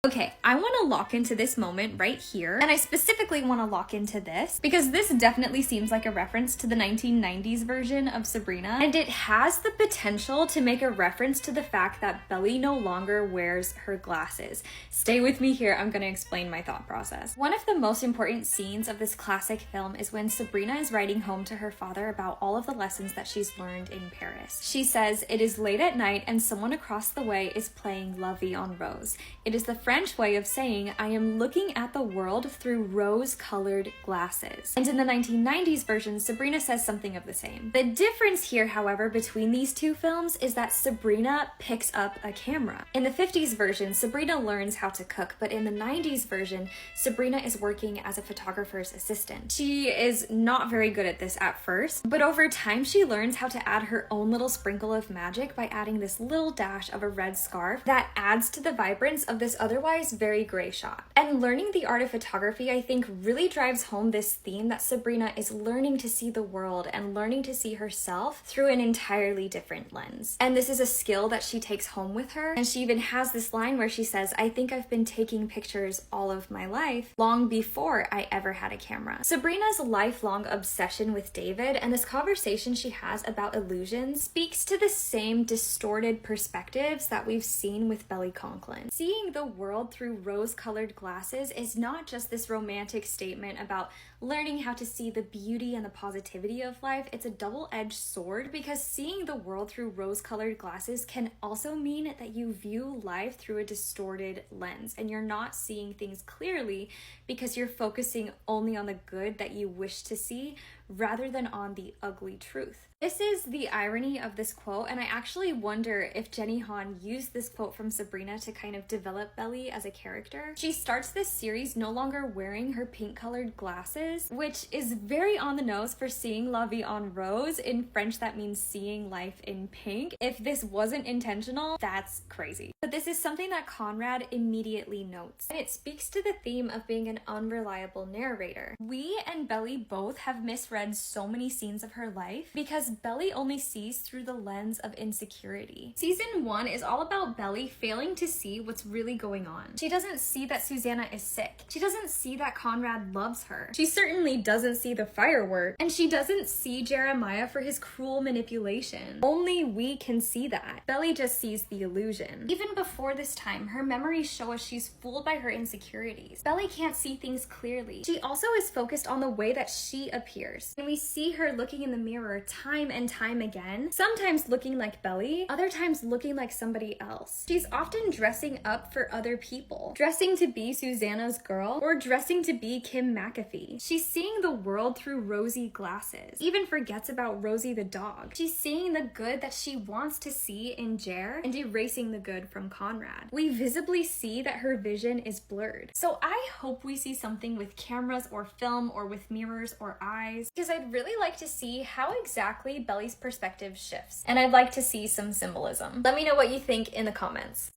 Okay, I want to lock into this moment right here, and I specifically want to lock into this because this definitely seems like a reference to the 1990s version of Sabrina, and it has the potential to make a reference to the fact that Belly no longer wears her glasses. Stay with me here, I'm going to explain my thought process. One of the most important scenes of this classic film is when Sabrina is writing home to her father about all of the lessons that she's learned in Paris. She says, "It is late at night and someone across the way is playing La Vie en Rose. It is the French way of saying I am looking at the world through rose-colored glasses." And in the 1990s version, Sabrina says something of the same. The difference here, however, between these two films is that Sabrina picks up a camera. In the 50s version, Sabrina learns how to cook, but in the 90s version, Sabrina is working as a photographer's assistant. She is not very good at this at first, but over time she learns how to add her own little sprinkle of magic by adding this little dash of a red scarf that adds to the vibrance of this otherwise very gray shot. And learning the art of photography, I think, really drives home this theme that Sabrina is learning to see the world and learning to see herself through an entirely different lens. And this is a skill that she takes home with her. And she even has this line where she says, "I think I've been taking pictures all of my life, long before I ever had a camera." Sabrina's lifelong obsession with David and this conversation she has about illusions speaks to the same distorted perspectives that we've seen with Belly Conklin. Seeing the world through rose-colored glasses is not just this romantic statement about learning how to see the beauty and the positivity of life. It's a double-edged sword because seeing the world through rose-colored glasses can also mean that you view life through a distorted lens and you're not seeing things clearly because you're focusing only on the good that you wish to see rather than on the ugly truth. This is the irony of this quote, and I actually wonder if Jenny Han used this quote from Sabrina to kind of develop Belly as a character. She starts this series no longer wearing her pink-colored glasses, which is very on the nose for seeing La Vie en Rose. In French, that means seeing life in pink. If this wasn't intentional, that's crazy. But this is something that Conrad immediately notes, and it speaks to the theme of being an unreliable narrator. We and Belly both have misread so many scenes of her life because Belly only sees through the lens of insecurity. Season 1 is all about Belly failing to see what's really going on. She doesn't see that Susanna is sick. She doesn't see that Conrad loves her. She certainly doesn't see the firework, and she doesn't see Jeremiah for his cruel manipulation. Only we can see that. Belly just sees the illusion. Even before this time, her memories show us she's fooled by her insecurities. Belly can't see things clearly. She also is focused on the way that she appears. And we see her looking in the mirror time and time again, sometimes looking like Belly, other times looking like somebody else. She's often dressing up for other people, dressing to be Susanna's girl or dressing to be Kim McAfee. She's seeing the world through rosy glasses, even forgets about Rosie the dog. She's seeing the good that she wants to see in Jer and erasing the good from Conrad. We visibly see that her vision is blurred. So I hope we see something with cameras or film or with mirrors or eyes, because I'd really like to see how exactly Belly's perspective shifts, and I'd like to see some symbolism. Let me know what you think in the comments.